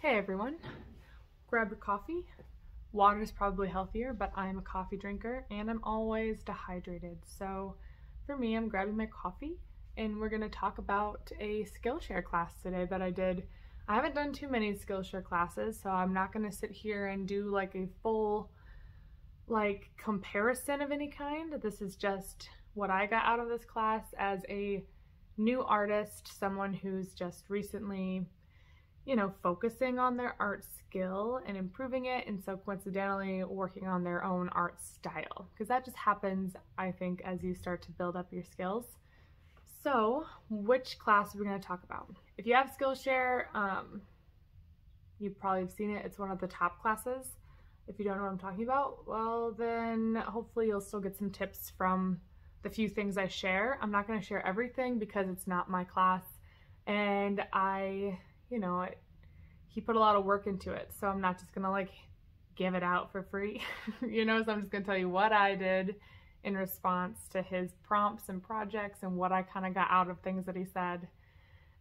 Hey everyone, grab your coffee. Water is probably healthier, but I'm a coffee drinker and I'm always dehydrated. So for me, I'm grabbing my coffee and we're gonna talk about a Skillshare class today that I did. I haven't done too many Skillshare classes, so I'm not gonna sit here and do like a full comparison of any kind. This is just what I got out of this class as a new artist, someone who's just recently focusing on their art skill and improving it, and so coincidentally working on their own art style, because that just happens, I think, as you start to build up your skills. So which class are we going to talk about? If you have Skillshare, you probably have seen it. It's one of the top classes. If you don't know what I'm talking about, well then hopefully you'll still get some tips from the few things I share. I'm not going to share everything because it's not my class, and he put a lot of work into it, so I'm not just gonna give it out for free, so I'm just gonna tell you what I did in response to his prompts and projects and what I kind of got out of things that he said.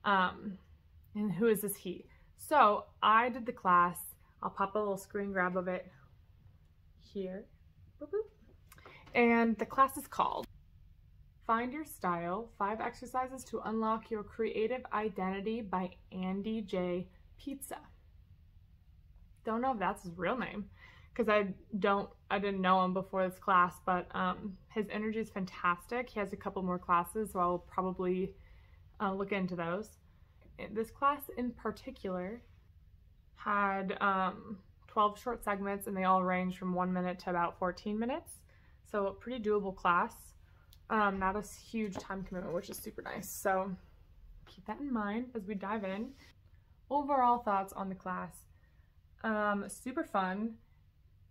And who is this he? So I did the class. I'll pop a little screen grab of it here. Boop, boop. And the class is called Find Your Style, 5 Exercises to Unlock Your Creative Identity by Andy J. Pizza. Don't know if that's his real name, because I didn't know him before this class, but his energy is fantastic. He has a couple more classes, so I'll probably look into those. This class in particular had 12 short segments, and they all range from 1 minute to about 14 minutes, so a pretty doable class. Not a huge time commitment, which is super nice. So keep that in mind as we dive in. Overall thoughts on the class. Super fun.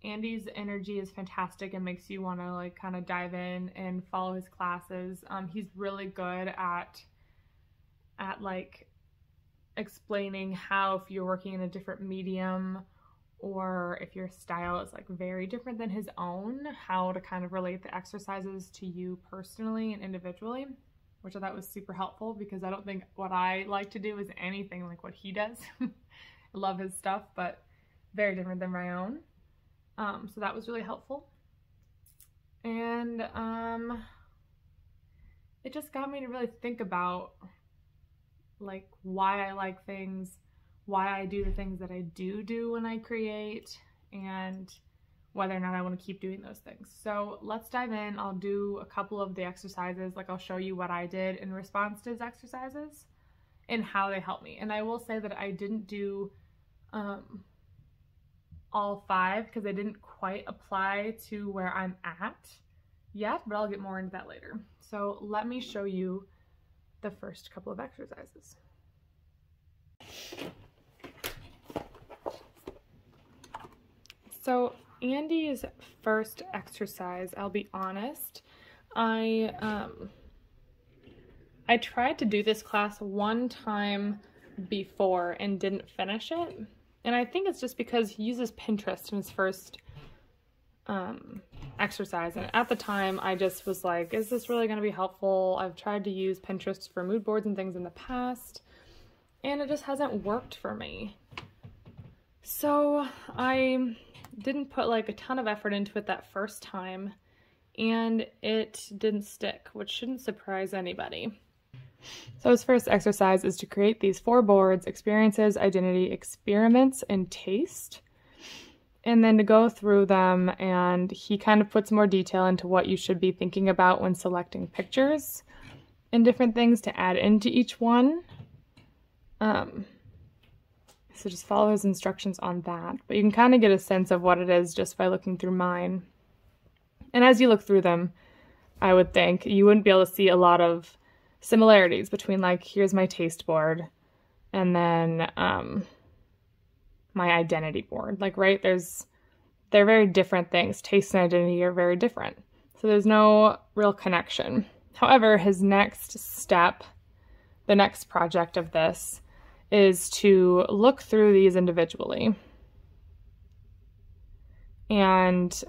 Andy's energy is fantastic and makes you want to kind of dive in and follow his classes. He's really good at explaining how, if you're working in a different medium or if your style is very different than his own, how to kind of relate the exercises to you personally and individually, which I thought was super helpful, because I don't think what I like to do is anything like what he does. I love his stuff, but very different than my own. So that was really helpful. And it just got me to really think about why I like things, why I do the things that I do when I create, and whether or not I want to keep doing those things. So let's dive in. I'll do a couple of the exercises, I'll show you what I did in response to his exercises and how they helped me. And I will say that I didn't do all 5 because they didn't quite apply to where I'm at yet, but I'll get more into that later. So let me show you the first couple of exercises. So Andy's first exercise, I'll be honest, I tried to do this class one time before and didn't finish it. And I think it's just because he uses Pinterest in his first exercise. And at the time, I just was like, is this really going to be helpful? I've tried to use Pinterest for mood boards and things in the past, and it just hasn't worked for me. So I didn't put a ton of effort into it that first time, and it didn't stick, which shouldn't surprise anybody. So his first exercise is to create these 4 boards: experiences, identity, experiments, and taste. And then to go through them, and he kind of puts more detail into what you should be thinking about when selecting pictures and different things to add into each one. So just follow his instructions on that. But you can kind of get a sense of what it is just by looking through mine. And as you look through them, I would think you wouldn't be able to see a lot of similarities between here's my taste board and then my identity board. Right? They're very different things. Taste and identity are very different. So there's no real connection. However, his next step, the next project of this, is to look through these individually and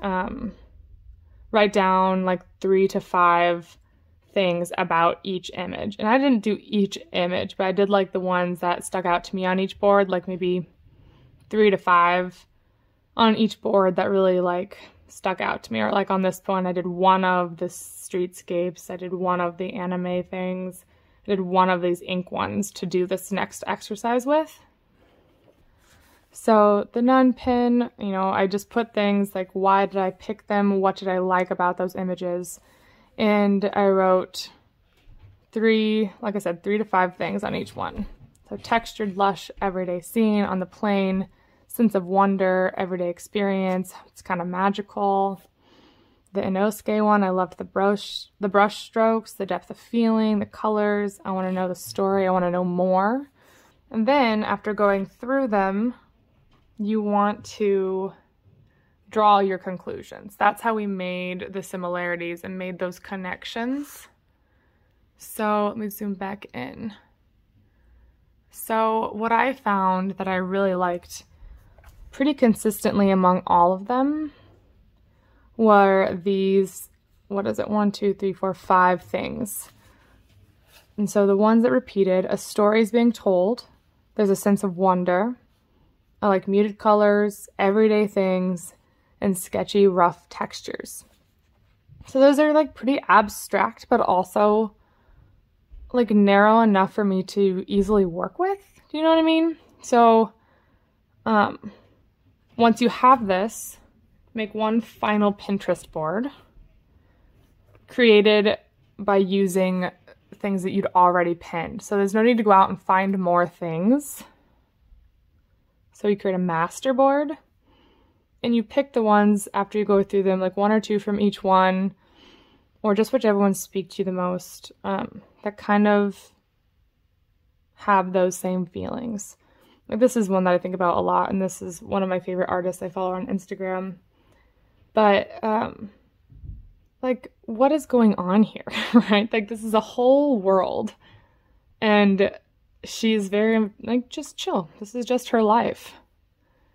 write down 3 to 5 things about each image. And I didn't do each image, but I did the ones that stuck out to me on each board, maybe 3 to 5 on each board that really like stuck out to me. Or like on this one, I did one of the streetscapes, I did one of the anime things, I did one of these ink ones to do this next exercise with. So the nun pin, you know, I just put things like, why did I pick them? What did I like about those images? And I wrote 3 to 5 things on each one. So textured, lush, everyday scene on the plane, sense of wonder, everyday experience. It's kind of magical. The Inosuke one, I loved the brush strokes, the depth of feeling, the colors. I want to know the story. I want to know more. And then after going through them, you want to draw your conclusions. That's how we made the similarities and made those connections. So let me zoom back in. So what I found that I really liked pretty consistently among all of them were these, 5 things. And so the ones that repeated, a story is being told, there's a sense of wonder, I like muted colors, everyday things, and sketchy, rough textures. So those are like pretty abstract, but also like narrow enough for me to easily work with. Do you know what I mean? So once you have this, make one final Pinterest board created by using things that you'd already pinned. So there's no need to go out and find more things. So you create a master board and you pick the ones after you go through them, like 1 or 2 from each one, or just whichever ones speak to you the most, that kind of have those same feelings. Like this is one that I think about a lot, and this is one of my favorite artists I follow on Instagram. But like, what is going on here, right? Like this is a whole world, and she's very, like, just chill. This is just her life.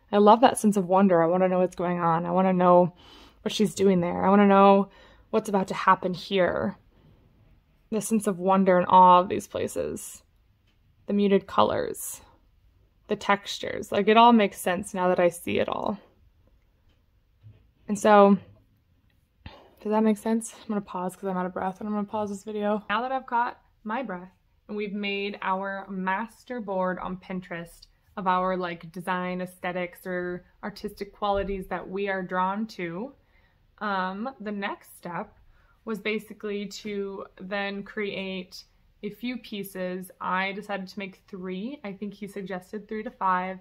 I love that sense of wonder. I want to know what's going on. I want to know what she's doing there. I want to know what's about to happen here. The sense of wonder and awe of these places. The muted colors. The textures. Like, it all makes sense now that I see it all. And so, does that make sense? I'm going to pause because I'm out of breath, and I'm going to pause this video. Now that I've caught my breath, and we've made our master board on Pinterest of our like design aesthetics or artistic qualities that we are drawn to, the next step was basically to then create a few pieces. I decided to make 3. I think he suggested 3 to 5.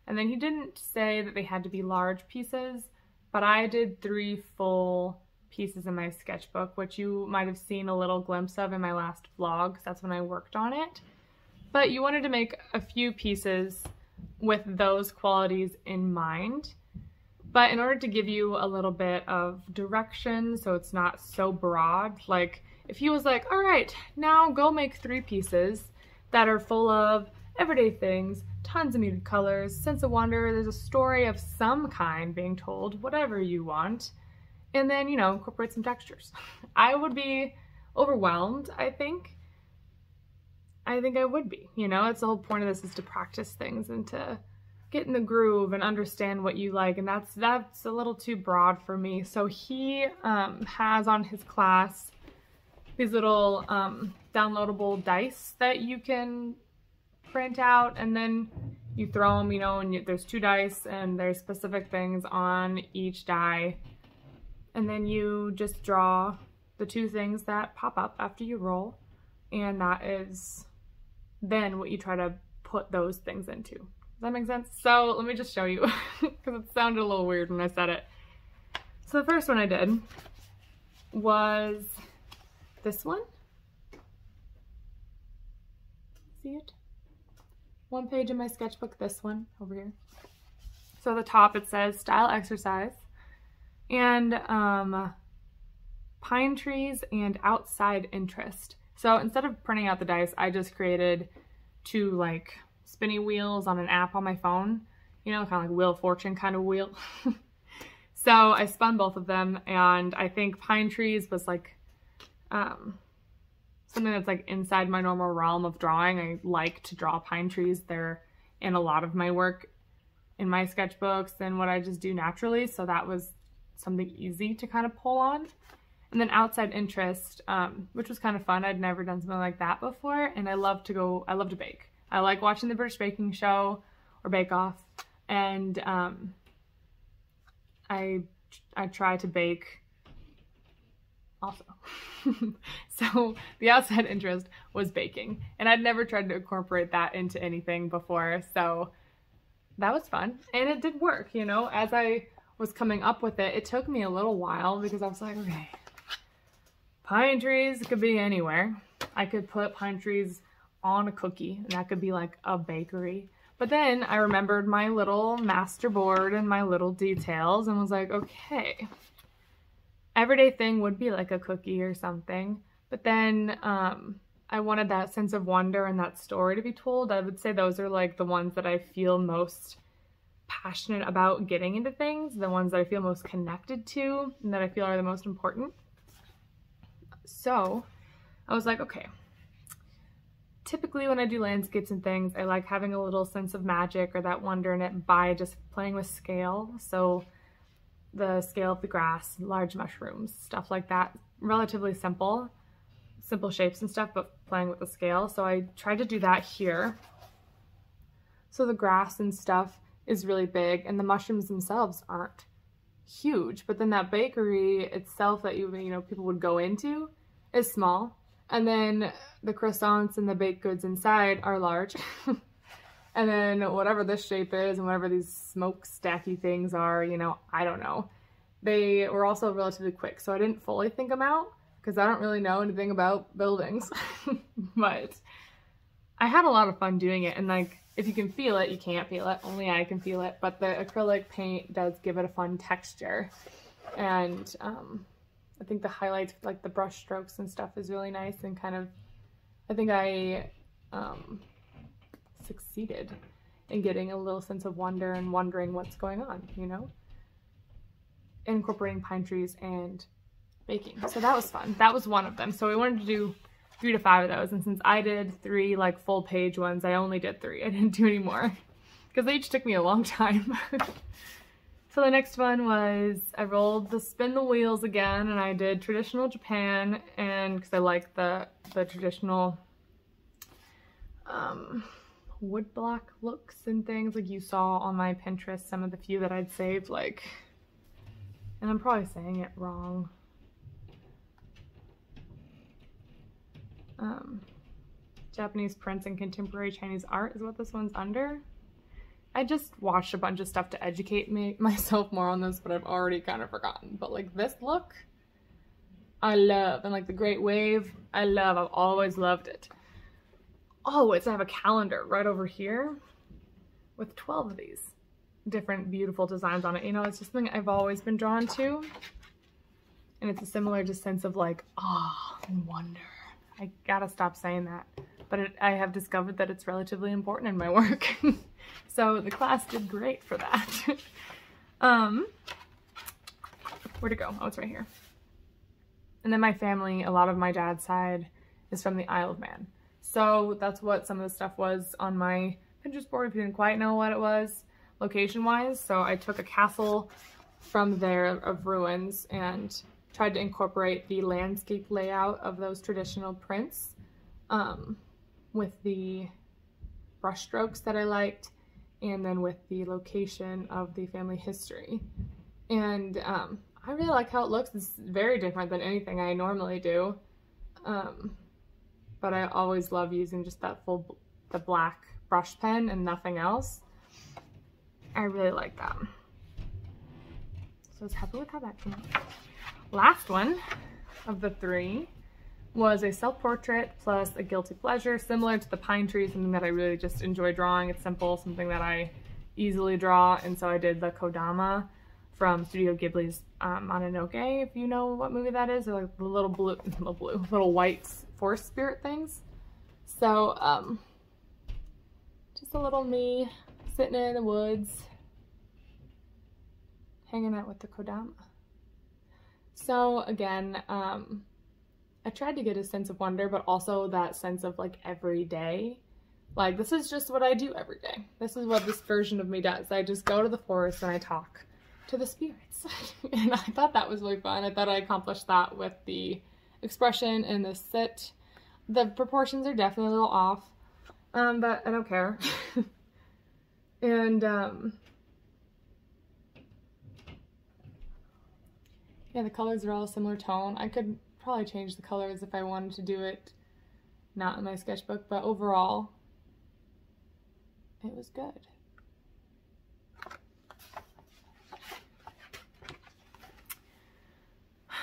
And then he didn't say that they had to be large pieces, but I did 3 full pieces in my sketchbook, which you might have seen a little glimpse of in my last vlog, because that's when I worked on it. But you wanted to make a few pieces with those qualities in mind. But in order to give you a little bit of direction so it's not so broad, like if he was like, all right, now go make 3 pieces that are full of everyday things, tons of muted colors, sense of wonder, there's a story of some kind being told, whatever you want, and then, you know, incorporate some textures. I would be overwhelmed, I think. I would be, you know, it's the whole point of this is to practice things and to get in the groove and understand what you like, and that's a little too broad for me. So he has on his class these little downloadable dice that you can print out, and then you throw them, you know, and there's 2 dice and there's specific things on each die, and then you just draw the 2 things that pop up after you roll, and that is then what you try to put those things into. Does that make sense? So let me just show you because it sounded a little weird when I said it. So the first one I did was this one. See it? 1 page in my sketchbook, this one over here. So at the top it says style exercise and pine trees and outside interest. So instead of printing out the dice, I just created 2 like spinny wheels on an app on my phone, you know, kind of like Wheel of Fortune kind of wheel. So I spun both of them, and I think pine trees was like something that's like inside my normal realm of drawing. I like to draw pine trees. They're in a lot of my work in my sketchbooks than what I just do naturally, so that was something easy to kind of pull on. And then outside interest, which was kind of fun. I'd never done something like that before, and I love to bake. I like watching the British Baking Show or Bake Off, and I try to bake also. So the outside interest was baking, and I'd never tried to incorporate that into anything before, so that was fun, and it did work, you know. As I was coming up with it, it took me a little while because I was like, okay, pine trees could be anywhere. I could put pine trees on a cookie, and that could be like a bakery. But then I remembered my little master board and my little details and was like, okay, everyday thing would be like a cookie or something. But then I wanted that sense of wonder and that story to be told. I would say those are like the ones that I feel most passionate about getting into things, the ones that I feel most connected to and that I feel are the most important. So I was like, okay, typically when I do landscapes and things, I like having a little sense of magic or that wonder in it by just playing with scale. So the scale of the grass, large mushrooms, stuff like that, relatively simple shapes and stuff, but playing with the scale. So I tried to do that here. So the grass and stuff is really big, and the mushrooms themselves aren't huge, but then that bakery itself that you know people would go into is small, and then the croissants and the baked goods inside are large. And then whatever this shape is and whatever these smokestacky things are, you know, I don't know. They were also relatively quick, so I didn't fully think them out because I don't really know anything about buildings. But I had a lot of fun doing it, and like, if you can feel it, you can't feel it. Only I can feel it. But the acrylic paint does give it a fun texture. And I think the highlights, like the brush strokes and stuff, is really nice and kind of, I think I succeeded in getting a little sense of wonder and wondering what's going on, you know? Incorporating pine trees and baking. So that was fun. That was one of them. So we wanted to do 3 to 5 of those, and since I did 3 like full page ones, I only did 3. I didn't do any more because they each took me a long time. So the next one was I rolled the spin the wheels again, and I did traditional Japan, and because I like the traditional woodblock looks and things like you saw on my Pinterest, some of the few that I'd saved, like, and I'm probably saying it wrong. Japanese prints and contemporary Chinese art is what this one's under. I just watched a bunch of stuff to educate myself more on this, but I've already kind of forgotten. But like this look, I love, and like the Great Wave, I love. I've always loved it. Always. I have a calendar right over here with 12 of these different beautiful designs on it. You know, it's just something I've always been drawn to, and it's a similar just sense of like awe and wonder. I gotta stop saying that, but I have discovered that it's relatively important in my work. So the class did great for that. Where'd it go? Oh, it's right here. And then my family, a lot of my dad's side is from the Isle of Man. So that's what some of the stuff was on my Pinterest board if you didn't quite know what it was location-wise. So I took a castle from there of ruins and tried to incorporate the landscape layout of those traditional prints with the brush strokes that I liked, and then with the location of the family history. And I really like how it looks. It's very different than anything I normally do. But I always love using just that the black brush pen and nothing else. I really like that. So I was happy with how that came out. Last one of the 3 was a self-portrait plus a guilty pleasure, similar to the pine tree, something that I really just enjoy drawing. It's simple, something that I easily draw, and so I did the Kodama from Studio Ghibli's Mononoke, if you know what movie that is. They're like the little white forest spirit things. So just a little me sitting in the woods, hanging out with the Kodama. So again, I tried to get a sense of wonder, but also that sense of like everyday. Like, this is just what I do every day. This is what this version of me does. I just go to the forest and I talk to the spirits. And I thought that was really fun. I thought I accomplished that with the expression and the sit. The proportions are definitely a little off, but I don't care. And yeah, the colors are all a similar tone. I could probably change the colors if I wanted to do it not in my sketchbook, but overall, it was good.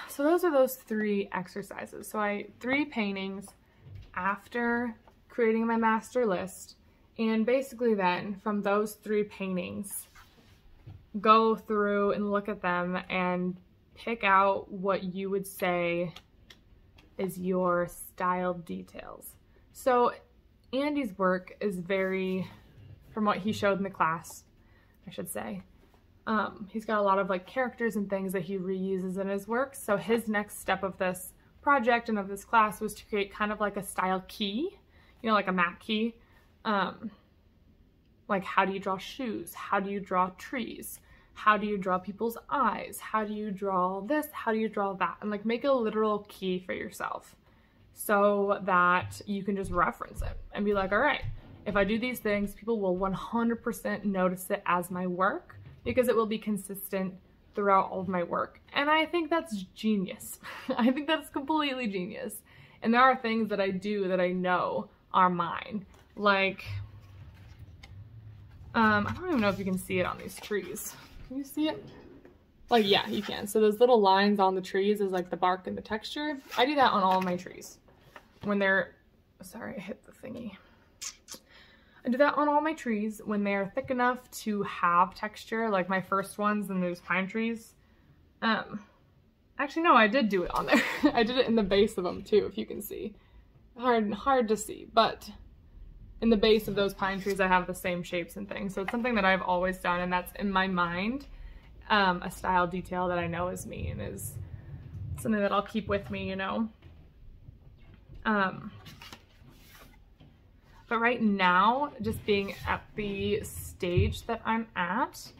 So those are those 3 exercises. So 3 paintings after creating my master list, and basically then from those 3 paintings, go through and look at them and pick out what you would say is your style details. So Andy's work is very, from what he showed in the class, I should say, he's got a lot of like characters and things that he reuses in his work. So his next step of this project and of this class was to create kind of like a style key, you know, like a map key. Like, how do you draw shoes? How do you draw trees? How do you draw people's eyes? How do you draw this? How do you draw that? And like make a literal key for yourself so that you can just reference it and be like, all right, if I do these things, people will 100% notice it as my work because it will be consistent throughout all of my work. And I think that's genius. I think that's completely genius. And there are things that I do that I know are mine. Like, I don't even know if you can see it on these trees. Can you see it? Like, yeah, you can. So those little lines on the trees is like the bark and the texture. I do that on all of my trees. When they're, sorry, I hit the thingy. I do that on all my trees when they're thick enough to have texture, like my first ones and those pine trees. Actually, no, I did do it on there. I did it in the base of them too, if you can see. Hard to see, but in the base of those pine trees, I have the same shapes and things. So it's something that I've always done, and that's in my mind, a style detail that I know is me and is something that I'll keep with me, you know. But right now, just being at the stage that I'm at,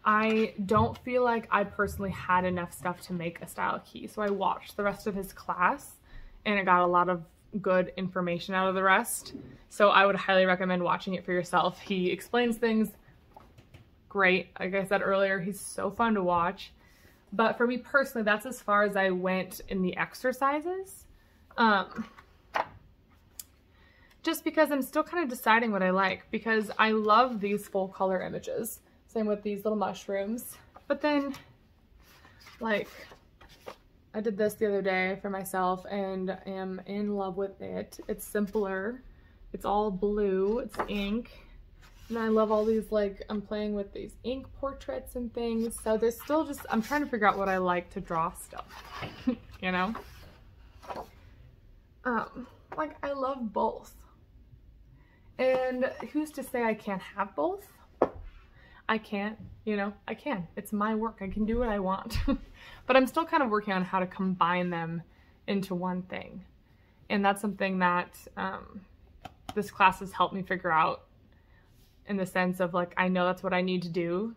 I don't feel like I personally had enough stuff to make a style key. So I watched the rest of his class and I got a lot of good information out of the rest. So I would highly recommend watching it for yourself. He explains things great. Like I said earlier, he's so fun to watch. But for me personally, that's as far as I went in the exercises. Just because I'm still kind of deciding what I like, because I love these full color images. Same with these little mushrooms. But then, like, I did this the other day for myself and am in love with it. It's simpler. It's all blue. It's ink. And I love all these, like, I'm playing with these ink portraits and things. So there's still just, I'm trying to figure out what I like to draw still, you know? Like, I love both. And who's to say I can't have both? I can't, you know, I can. It's my work. I can do what I want. But I'm still kind of working on how to combine them into one thing. And that's something that this class has helped me figure out, in the sense of, like, I know that's what I need to do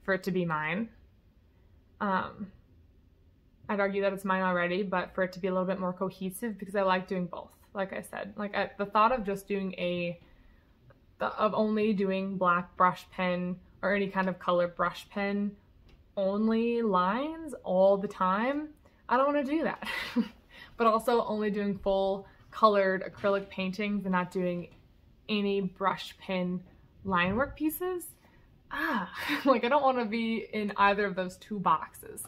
for it to be mine. I'd argue that it's mine already, but for it to be a little bit more cohesive, because I like doing both. Like I said, like the thought of just doing only doing black brush pen or any kind of color brush pen only lines all the time, I don't want to do that. But also only doing full colored acrylic paintings and not doing any brush pen line work pieces. Like, I don't want to be in either of those two boxes.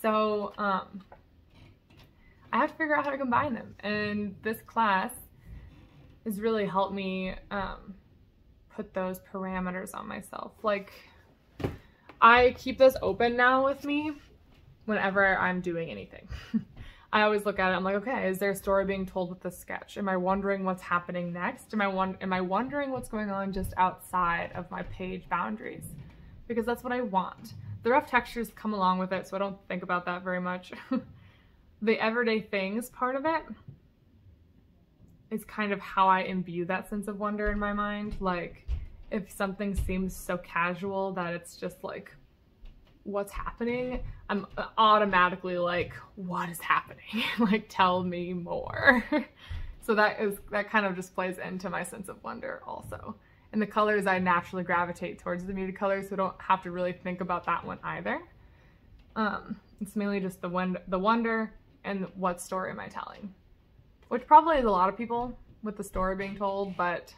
So I have to figure out how to combine them, and this class has really helped me put those parameters on myself. Like, I keep this open now with me whenever I'm doing anything. I always look at it, I'm like, okay, is there a story being told with this sketch? Am I wondering what's happening next? Am I wondering what's going on just outside of my page boundaries? Because that's what I want. The rough textures come along with it, so I don't think about that very much. The everyday things part of it, is kind of how I imbue that sense of wonder in my mind. Like, if something seems so casual that it's just like, what's happening? I'm automatically like, what is happening? Like, tell me more. So that kind of just plays into my sense of wonder also. And the colors, I naturally gravitate towards the muted colors, so I don't have to really think about that one either. It's mainly just the wonder and what story am I telling, which probably is a lot of people with the story being told, but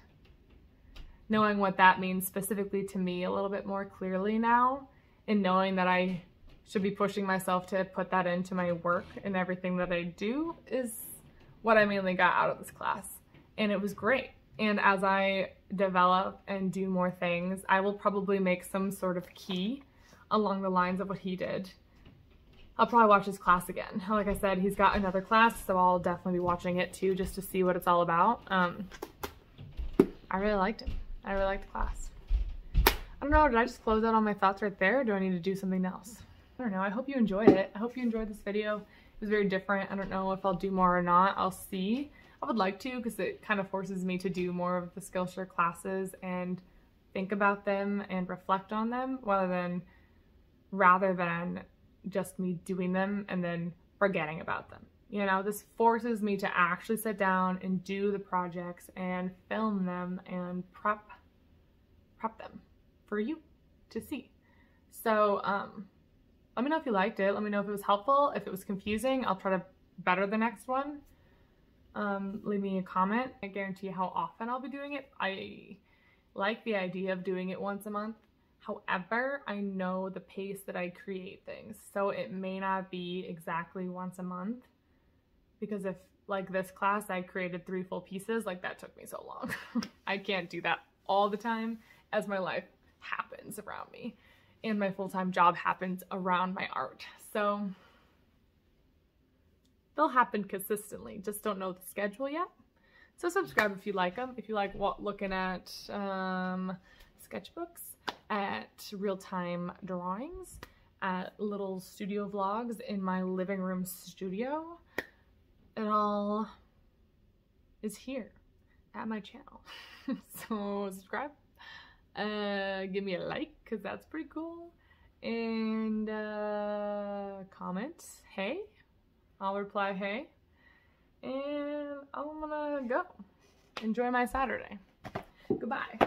knowing what that means specifically to me a little bit more clearly now, and knowing that I should be pushing myself to put that into my work and everything that I do is what I mainly got out of this class. And it was great. And as I develop and do more things, I will probably make some sort of key along the lines of what he did. I'll probably watch his class again. Like I said, he's got another class, so I'll definitely be watching it too, just to see what it's all about. I really liked it. I really liked the class. I don't know, did I just close out all my thoughts right there, or do I need to do something else? I don't know, I hope you enjoyed it. I hope you enjoyed this video. It was very different. I don't know if I'll do more or not. I'll see. I would like to, because it kind of forces me to do more of the Skillshare classes and think about them and reflect on them, rather than just me doing them and then forgetting about them. You know, this forces me to actually sit down and do the projects and film them and prep them for you to see. So let me know if you liked it. Let me know if it was helpful. If it was confusing, I'll try to better the next one. Leave me a comment. I guarantee you how often I'll be doing it. I like the idea of doing it once a month. However, I know the pace that I create things, so it may not be exactly once a month, because if, like this class, I created 3 full pieces, like that took me so long. I can't do that all the time, as my life happens around me and my full-time job happens around my art. So they'll happen consistently, just don't know the schedule yet. So subscribe if you like them. If you like looking at sketchbooks, at real-time drawings, at little studio vlogs in my living room studio, it all is here at my channel. So subscribe, give me a like, because that's pretty cool, and comment hey. I'll reply hey, and I'm gonna go enjoy my Saturday. Goodbye.